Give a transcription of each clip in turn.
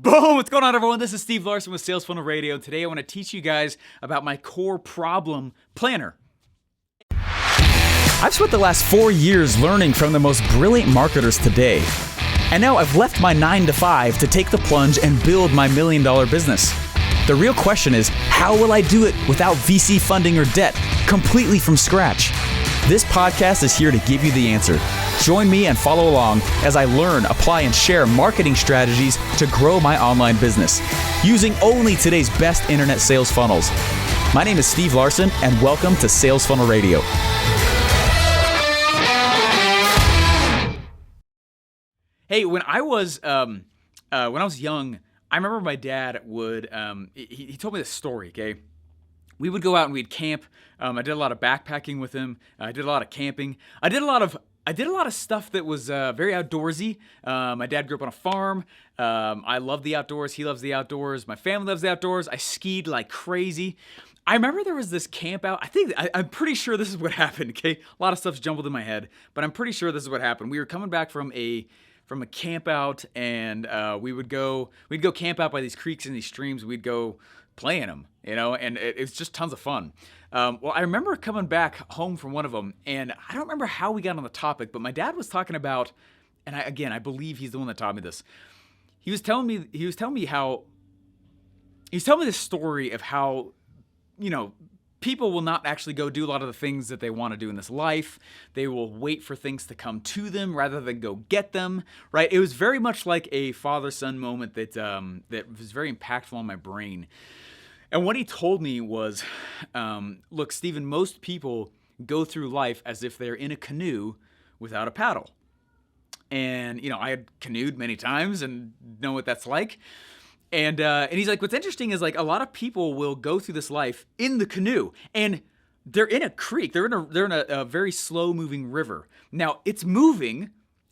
Boom! What's going on, everyone? This is Steve Larsen with Sales Funnel Radio. Today I want to teach you guys about my core problem planner. I've spent the last 4 years learning from the most brilliant marketers today. And now I've left my 9-to-5 to take the plunge and build my $1 million business. The real question is, how will I do it without VC funding or debt, completely from scratch? This podcast is here to give you the answer. Join me and follow along as I learn, apply, and share marketing strategies to grow my online business using only today's best internet sales funnels. My name is Steve Larsen, and welcome to Sales Funnel Radio. Hey, when I was young, I remember my dad would he told me this story. Okay, we would go out and we'd camp. I did a lot of backpacking with him. I did a lot of camping. I did a lot of stuff that was very outdoorsy. My dad grew up on a farm. I love the outdoors. He loves the outdoors. My family loves the outdoors. I skied like crazy. I remember there was this camp out. I'm pretty sure this is what happened. Okay, a lot of stuff's jumbled in my head, but I'm pretty sure this is what happened. We were coming back from a camp out, and we'd go camp out by these creeks and these streams. We'd go play in them, and it was just tons of fun. Well, I remember coming back home from one of them, and I don't remember how we got on the topic, but my dad was talking about, and I believe he's the one that taught me this. He was telling me this story of how, people will not actually go do a lot of the things that they want to do in this life. They will wait for things to come to them rather than go get them, right? It was very much like a father-son moment that was very impactful on my brain. And what he told me was, look, Stephen, most people go through life as if they're in a canoe without a paddle. And, I had canoed many times and know what that's like. And he's like, what's interesting is like a lot of people will go through this life in the canoe, and they're in a creek. They're in a very slow moving river. Now it's moving,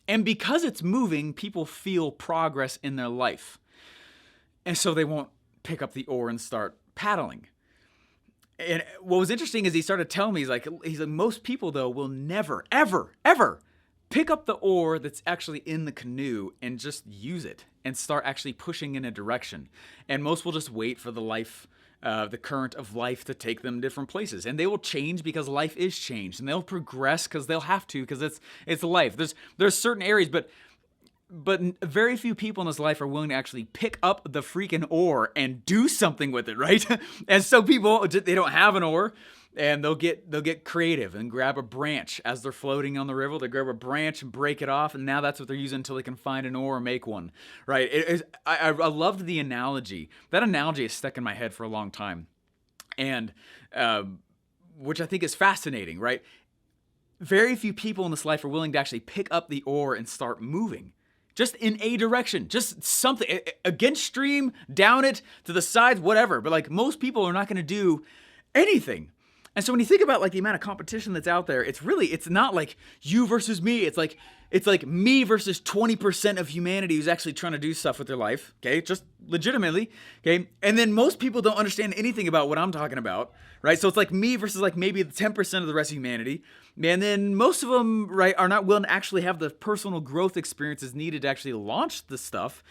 and because it's moving, people feel progress in their life, and so they won't pick up the oar and start paddling. And what was interesting is he started telling me, he's like, most people though will never, ever, ever pick up the oar that's actually in the canoe and just use it and start actually pushing in a direction. And most will just wait for the current of life to take them different places. And they will change because life is changed, and they'll progress because they'll have to, because it's life. There's certain areas, but very few people in this life are willing to actually pick up the freaking oar and do something with it, right? And so people, they don't have an oar, and they'll get creative and grab a branch as they're floating on the river. They grab a branch and break it off, and now that's what they're using until they can find an oar or make one, right? I loved the analogy. That analogy is stuck in my head for a long time, and which I think is fascinating, right? Very few people in this life are willing to actually pick up the oar and start moving. Just in a direction, just something, against stream, down it, to the sides, whatever. But like most people are not going to do anything. And so when you think about like the amount of competition that's out there, it's not like you versus me. It's like me versus 20% of humanity who's actually trying to do stuff with their life. Okay, just legitimately. Okay, and then most people don't understand anything about what I'm talking about, right? So it's like me versus like maybe 10% of the rest of humanity. And then most of them, right, are not willing to actually have the personal growth experiences needed to actually launch the stuff,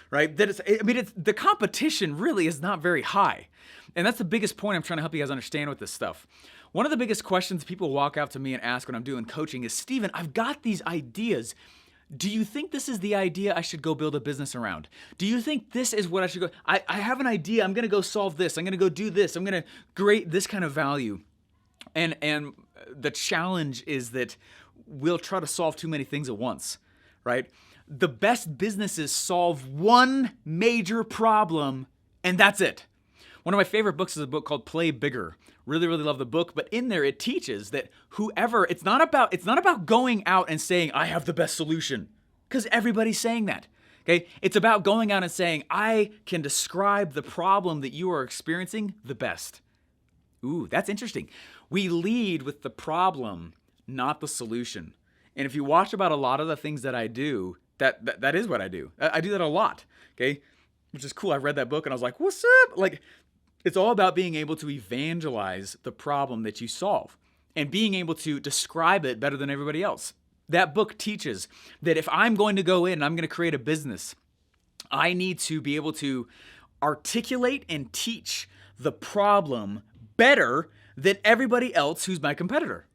right? The competition really is not very high. And that's the biggest point I'm trying to help you guys understand with this stuff. One of the biggest questions people walk up to me and ask when I'm doing coaching is, Stephen, I've got these ideas. Do you think this is the idea I should go build a business around? Do you think this is what I should go? I have an idea. I'm going to go solve this. I'm going to go do this. I'm going to create this kind of value. And the challenge is that we'll try to solve too many things at once, right? The best businesses solve one major problem, and that's it. One of my favorite books is a book called Play Bigger. Really, really love the book, but in there it teaches that it's not about going out and saying, I have the best solution, because everybody's saying that. Okay? It's about going out and saying, I can describe the problem that you are experiencing the best. Ooh, that's interesting. We lead with the problem, not the solution. And if you watch about a lot of the things that I do, that is what I do. I do that a lot, okay? Which is cool. I read that book and I was like, what's up? Like, it's all about being able to evangelize the problem that you solve and being able to describe it better than everybody else. That book teaches that if I'm going to go in and I'm going to create a business, I need to be able to articulate and teach the problem better than everybody else who's my competitor.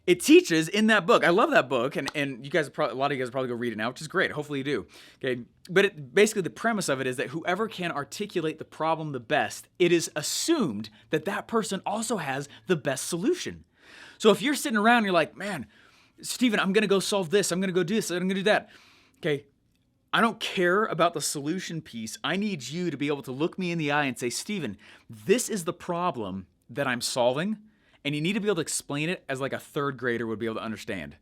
It teaches in that book. I love that book, and you guys, a lot of you guys probably go read it now, which is great. Hopefully you do. Okay, but basically the premise of it is that whoever can articulate the problem the best, it is assumed that that person also has the best solution. So if you're sitting around and you're like, man, Stephen, I'm going to go solve this. I'm going to go do this. I'm going to do that. Okay, I don't care about the solution piece. I need you to be able to look me in the eye and say, Stephen, this is the problem that I'm solving. And you need to be able to explain it as like a third grader would be able to understand.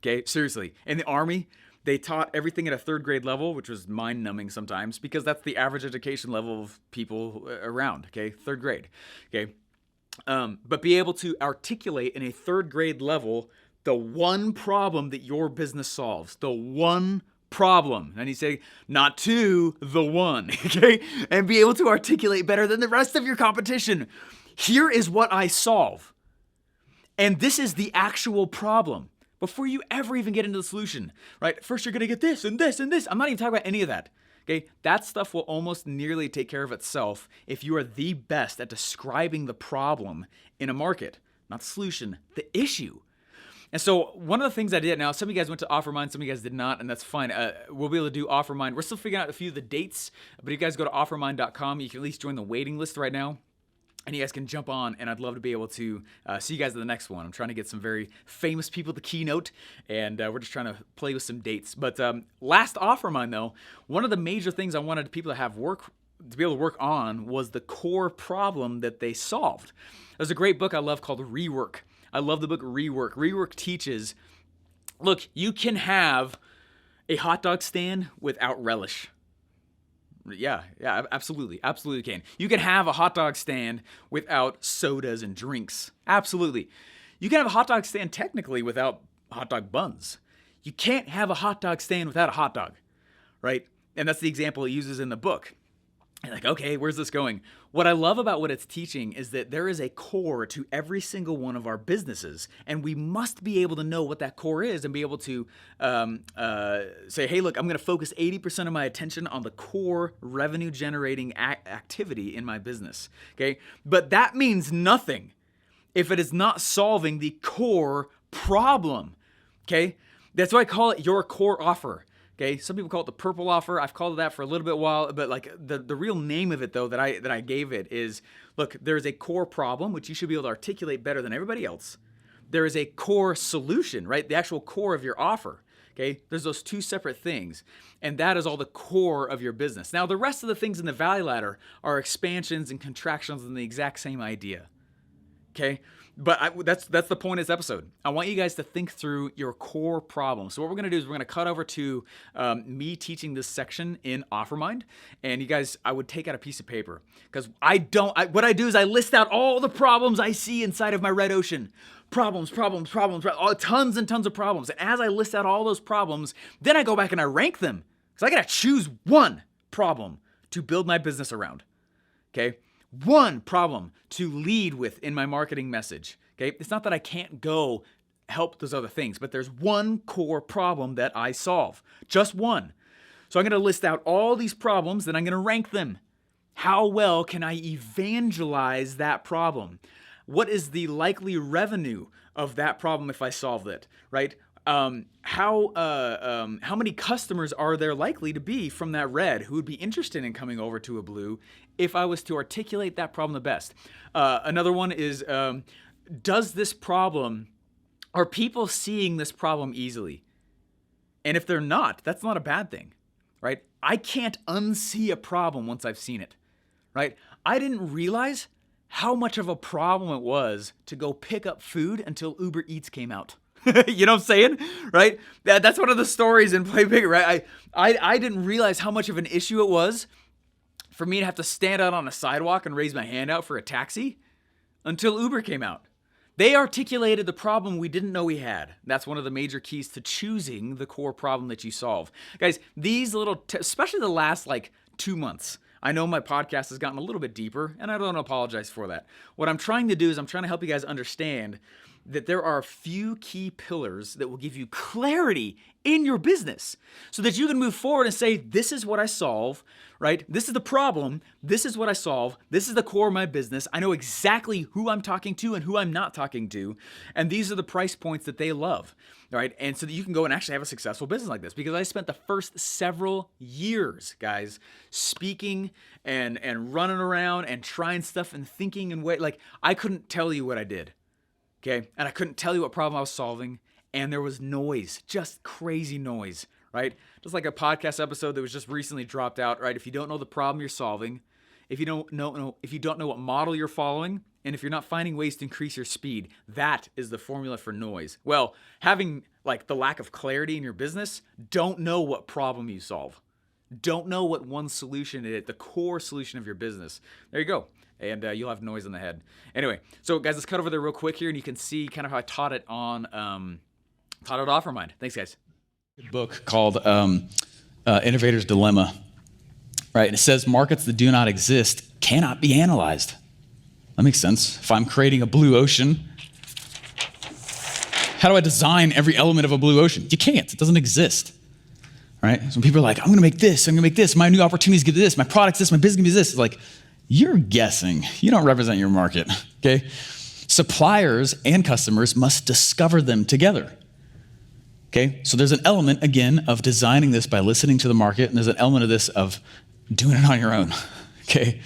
Okay, seriously. In the Army, they taught everything at a third grade level, which was mind-numbing sometimes because that's the average education level of people around. Okay, third grade. Okay, but be able to articulate in a third grade level the one problem that your business solves. The one problem. And you say, not two, the one. Okay, and be able to articulate better than the rest of your competition. Here is what I solve. And this is the actual problem before you ever even get into the solution, right? First, you're going to get this and this and this. I'm not even talking about any of that, okay? That stuff will almost nearly take care of itself if you are the best at describing the problem in a market, not the solution, the issue. And so one of the things I did, now some of you guys went to OfferMind, some of you guys did not, and that's fine. We'll be able to do OfferMind. We're still figuring out a few of the dates, but if you guys go to offermind.com, you can at least join the waiting list right now. And you guys can jump on, and I'd love to be able to see you guys at the next one. I'm trying to get some very famous people to keynote, and we're just trying to play with some dates. But last OfferMind, though, one of the major things I wanted people to be able to work on was the core problem that they solved. There's a great book I love called Rework. I love the book Rework. Rework teaches, look, you can have a hot dog stand without relish. Yeah, absolutely can. You can have a hot dog stand without sodas and drinks. Absolutely. You can have a hot dog stand technically without hot dog buns. You can't have a hot dog stand without a hot dog, right? And that's the example it uses in the book. And like, okay, where's this going? What I love about what it's teaching is that there is a core to every single one of our businesses, and we must be able to know what that core is and be able to say, hey, look, I'm going to focus 80% of my attention on the core revenue-generating activity in my business, okay? But that means nothing if it is not solving the core problem, okay? That's why I call it your core offer. Okay, some people call it the purple offer. I've called it that for a little bit while, but like the real name of it though that I gave it is, look, there's a core problem which you should be able to articulate better than everybody else. There is a core solution, right? The actual core of your offer. Okay, there's those two separate things, and that is all the core of your business. Now, the rest of the things in the value ladder are expansions and contractions in the exact same idea. Okay, but that's the point of this episode. I want you guys to think through your core problem. So what we're going to do is we're going to cut over to me teaching this section in OfferMind. And you guys, I would take out a piece of paper because what I do is I list out all the problems I see inside of my red ocean. Problems, tons and tons of problems. And as I list out all those problems, then I go back and I rank them because I got to choose one problem to build my business around. Okay. One problem to lead with in my marketing message. Okay, it's not that I can't go help those other things, but there's one core problem that I solve. Just one. So I'm going to list out all these problems, then I'm going to rank them. How well can I evangelize that problem? What is the likely revenue of that problem if I solve it, right? How many customers are there likely to be from that red who would be interested in coming over to a blue if I was to articulate that problem the best? Another one is, are people seeing this problem easily? And if they're not, that's not a bad thing, right? I can't unsee a problem once I've seen it, right? I didn't realize how much of a problem it was to go pick up food until Uber Eats came out. You know what I'm saying? Right? That's one of the stories in Play Big, right? I didn't realize how much of an issue it was for me to have to stand out on a sidewalk and raise my hand out for a taxi until Uber came out. They articulated the problem we didn't know we had. That's one of the major keys to choosing the core problem that you solve. Guys, these little, especially the last 2 months, I know my podcast has gotten a little bit deeper, and I don't apologize for that. What I'm trying to do is I'm trying to help you guys understand that there are a few key pillars that will give you clarity in your business so that you can move forward and say, this is what I solve, right? This is the problem. This is what I solve. This is the core of my business. I know exactly who I'm talking to and who I'm not talking to. And these are the price points that they love, right? And so that you can go and actually have a successful business like this, because I spent the first several years, guys, speaking and running around and trying stuff and thinking and like I couldn't tell you what I did. Okay. And I couldn't tell you what problem I was solving. And there was noise, just crazy noise, right? Just like a podcast episode that was just recently dropped out, right? If you don't know the problem you're solving, if you don't know what model you're following, and if you're not finding ways to increase your speed, that is the formula for noise. Well, having like the lack of clarity in your business, don't know what problem you solve. Don't know what one solution is, the core solution of your business. There you go. And you'll have noise in the head. Anyway, so guys, let's cut over there real quick here, and you can see kind of how I taught it on taught it Offermind. Thanks, guys. A book called Innovator's Dilemma, right? And it says markets that do not exist cannot be analyzed. That makes sense. If I'm creating a blue ocean, how do I design every element of a blue ocean? You can't. It doesn't exist. Right? So when people are like, I'm going to make this, my new opportunities give this, my product's this, my business gives this. It's like, you're guessing. You don't represent your market, okay? Suppliers and customers must discover them together, okay? So there's an element, again, of designing this by listening to the market, and there's an element of this of doing it on your own, okay?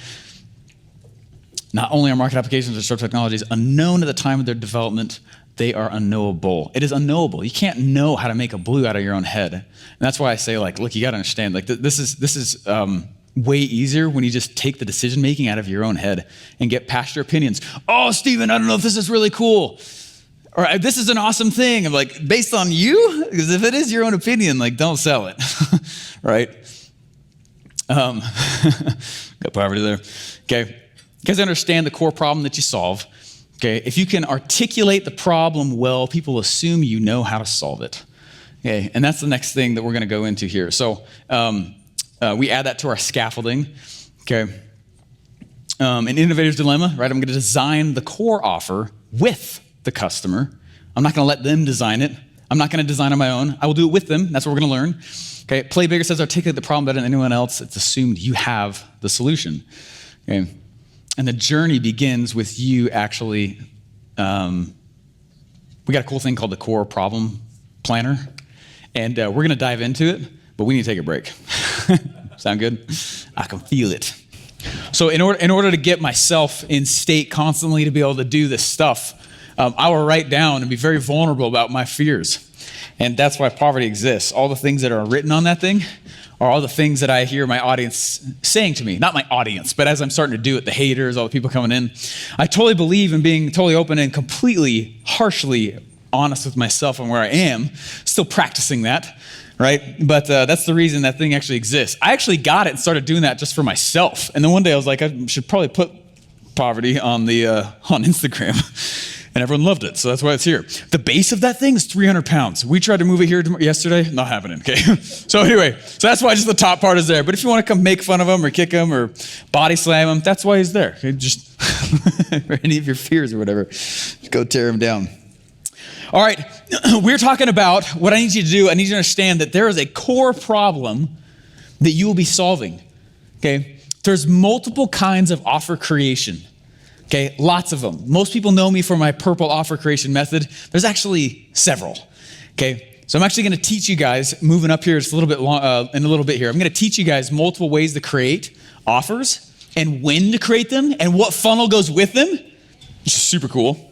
Not only are market applications or disruptive technologies unknown at the time of their development, they are unknowable. It is unknowable. You can't know how to make a blue out of your own head. And that's why I say, like, look, you got to understand, like, this is way easier when you just take the decision-making out of your own head and get past your opinions. Oh, Steven, I don't know if this is really cool. Or this is an awesome thing. I'm like, based on you? Because if it is your own opinion, like, don't sell it, right? Got poverty there. Okay. You guys understand the core problem that you solve. Okay. If you can articulate the problem well, people assume you know how to solve it. Okay. And that's the next thing that we're going to go into here. So, we add that to our scaffolding, okay? An innovator's dilemma, right? I'm going to design the core offer with the customer. I'm not going to let them design it. I'm not going to design on my own. I will do it with them. That's what we're going to learn. Okay, Play Bigger says articulate the problem better than anyone else. It's assumed you have the solution. Okay, and the journey begins with you actually. We got a cool thing called the core problem planner, and we're going to dive into it. But we need to take a break. Sound good? I can feel it. So in order to get myself in state constantly to be able to do this stuff, I will write down and be very vulnerable about my fears. And that's why poverty exists. All the things that are written on that thing are all the things that I hear my audience saying to me. Not my audience, but as I'm starting to do it, the haters, all the people coming in. I totally believe in being totally open and completely, harshly honest with myself and where I am. Still practicing that. Right? But that's the reason that thing actually exists. I actually got it and started doing that just for myself. And then one day I was like, I should probably put poverty on Instagram. And everyone loved it. So that's why it's here. The base of that thing is 300 pounds. We tried to move it here yesterday. Not happening. Okay. So anyway, so that's why just the top part is there. But if you want to come make fun of him or kick him or body slam him, that's why he's there. Okay? Just for any of your fears or whatever, just go tear him down. All right, we're talking about what I need you to do. I need you to understand that there is a core problem that you will be solving, okay? There's multiple kinds of offer creation, okay? Lots of them. Most people know me for my purple offer creation method. There's actually several, okay? So I'm actually going to teach you guys, moving up here just a little bit in a little bit here, I'm going to teach you guys multiple ways to create offers and when to create them and what funnel goes with them, which is super cool.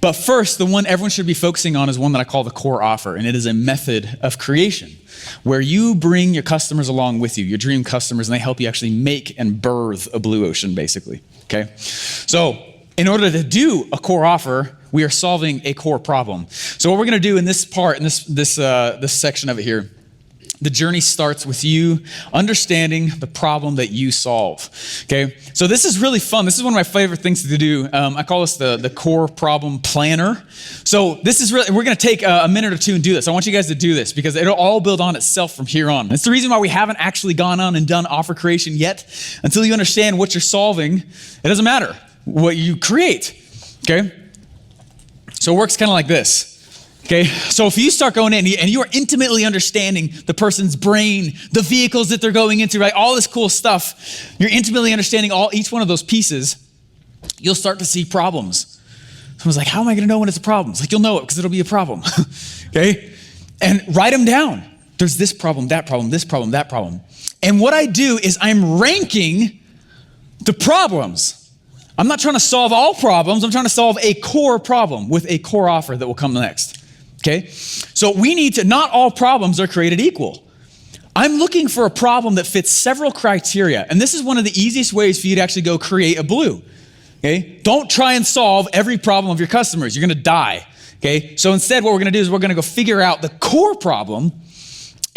But first, the one everyone should be focusing on is one that I call the core offer, and it is a method of creation where you bring your customers along with you, your dream customers, and they help you actually make and birth a blue ocean, basically, okay? So in order to do a core offer, we are solving a core problem. So what we're going to do in this part, in this section of it here, the journey starts with you understanding the problem that you solve, okay? So this is really fun. This is one of my favorite things to do. I call this the core problem planner. So this is really, we're going to take a minute or two and do this. I want you guys to do this because it'll all build on itself from here on. It's the reason why we haven't actually gone on and done offer creation yet. Until you understand what you're solving, it doesn't matter what you create, okay? So it works kind of like this. Okay, so if you start going in and you are intimately understanding the person's brain, the vehicles that they're going into, right? All this cool stuff, you're intimately understanding each one of those pieces, you'll start to see problems. Someone's like, how am I gonna know when it's a problem? It's like, you'll know it because it'll be a problem, okay? And write them down. There's this problem, that problem, this problem, that problem. And what I do is I'm ranking the problems. I'm not trying to solve all problems. I'm trying to solve a core problem with a core offer that will come next. Okay, so we need to, not all problems are created equal. I'm looking for a problem that fits several criteria, and this is one of the easiest ways for you to actually go create a blue. Okay, don't try and solve every problem of your customers. You're gonna die. Okay, so instead what we're gonna do is we're gonna go figure out the core problem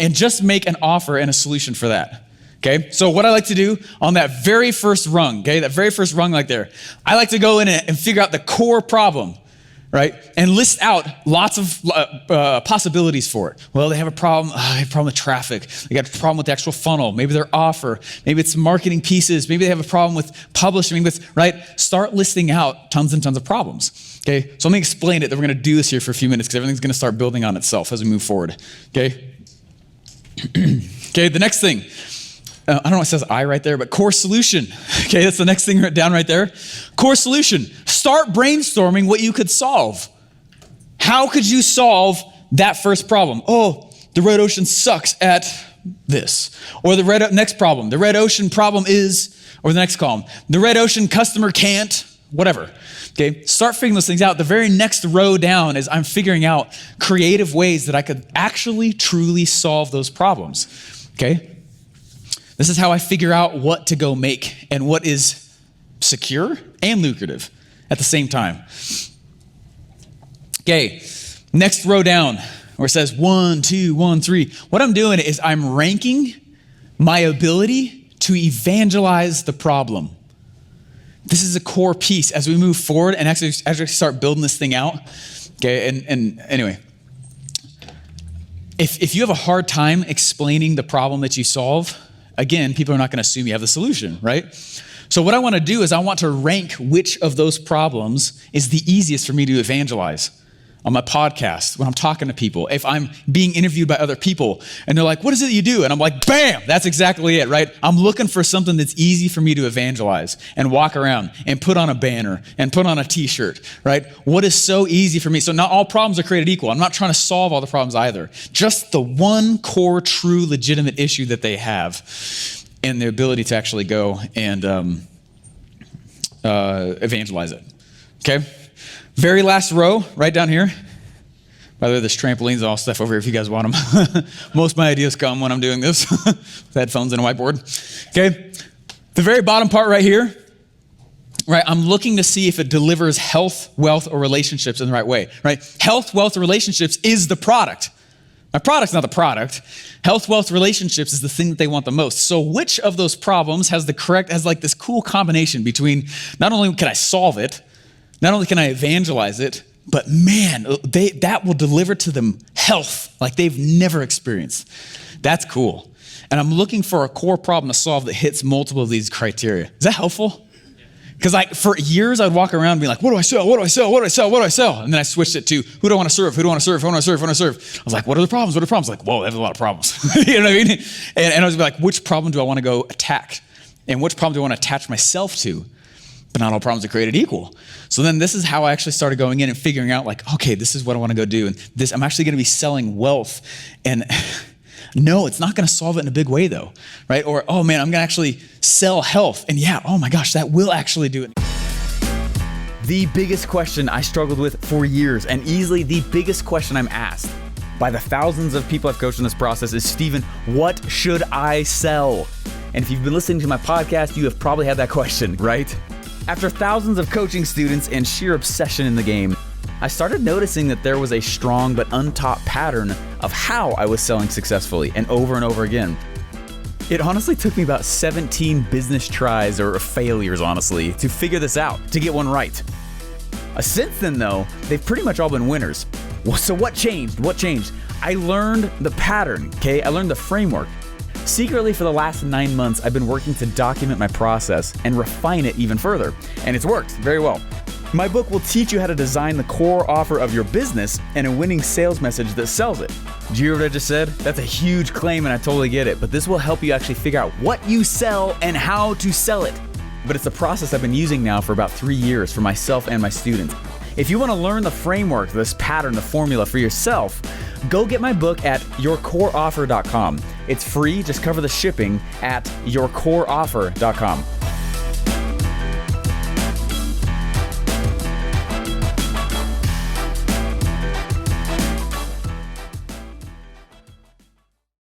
and just make an offer and a solution for that. Okay, so what I like to do on that very first rung, okay, that very first rung right there, I like to go in and figure out the core problem. Right? And list out lots of possibilities for it. Well, they have a problem. They have a problem with traffic. They got a problem with the actual funnel. Maybe their offer. Maybe it's marketing pieces. Maybe they have a problem with publishing. Right? Start listing out tons and tons of problems. Okay? So let me explain it. Then we're going to do this here for a few minutes because everything's going to start building on itself as we move forward. Okay? Okay, the next thing. I don't know what it says I right there, but core solution. Okay, that's the next thing down right there. Core solution. Start brainstorming what you could solve. How could you solve that first problem? Oh, the red ocean sucks at this. Or the next problem. The red ocean problem is, or the next column. The red ocean customer can't, whatever. Okay, start figuring those things out. The very next row down is I'm figuring out creative ways that I could actually truly solve those problems. Okay? This is how I figure out what to go make and what is secure and lucrative at the same time. Okay, next row down where it says 1, 2, 1, 3. What I'm doing is I'm ranking my ability to evangelize the problem. This is a core piece as we move forward and actually start building this thing out. Okay, and anyway, if you have a hard time explaining the problem that you solve, again, people are not going to assume you have the solution, right? So what I want to do is I want to rank which of those problems is the easiest for me to evangelize on my podcast, when I'm talking to people, if I'm being interviewed by other people, and they're like, what is it you do? And I'm like, bam, that's exactly it, right? I'm looking for something that's easy for me to evangelize and walk around and put on a banner and put on a t-shirt, right? What is so easy for me? So not all problems are created equal. I'm not trying to solve all the problems either. Just the one core, true, legitimate issue that they have and the ability to actually go and evangelize it, okay? Very last row, right down here. By the way, there's trampolines and all stuff over here if you guys want them. Most of my ideas come when I'm doing this with headphones and a whiteboard. Okay, the very bottom part right here, right? I'm looking to see if it delivers health, wealth, or relationships in the right way, right? Health, wealth, or relationships is the product. My product's not the product. Health, wealth, relationships is the thing that they want the most. So which of those problems has like this cool combination between not only can I solve it, not only can I evangelize it, but man, that will deliver to them health like they've never experienced. That's cool. And I'm looking for a core problem to solve that hits multiple of these criteria. Is that helpful? Because for years, I'd walk around and be like, what do I sell? What do I sell? What do I sell? What do I sell? And then I switched it to, who do I want to serve? Who do I want to serve? Who do I want to serve? Who do I want to serve? I was like, what are the problems? What are the problems? Like, whoa, there's a lot of problems. You know what I mean? And I was like, which problem do I want to go attack? And which problem do I want to attach myself to? But not all problems are created equal. So then this is how I actually started going in and figuring out like, okay, this is what I want to go do. And this, I'm actually going to be selling wealth. And no, it's not going to solve it in a big way though, right? Or, oh man, I'm going to actually sell health. And yeah, oh my gosh, that will actually do it. The biggest question I struggled with for years, and easily the biggest question I'm asked by the thousands of people I've coached in this process is, Stephen, what should I sell? And if you've been listening to my podcast, you have probably had that question, right? After thousands of coaching students and sheer obsession in the game, I started noticing that there was a strong but untaught pattern of how I was selling successfully and over again. It honestly took me about 17 business tries or failures, honestly, to figure this out, to get one right. Since then, though, they've pretty much all been winners. So what changed? What changed? I learned the pattern, okay? I learned the framework. Secretly, for the last 9 months, I've been working to document my process and refine it even further. And it's worked very well. My book will teach you how to design the core offer of your business and a winning sales message that sells it. Did you hear what I just said? That's a huge claim and I totally get it, but this will help you actually figure out what you sell and how to sell it. But it's a process I've been using now for about 3 years for myself and my students. If you want to learn the framework, this pattern, the formula for yourself, go get my book at yourcoreoffer.com. It's free, just cover the shipping at yourcoreoffer.com.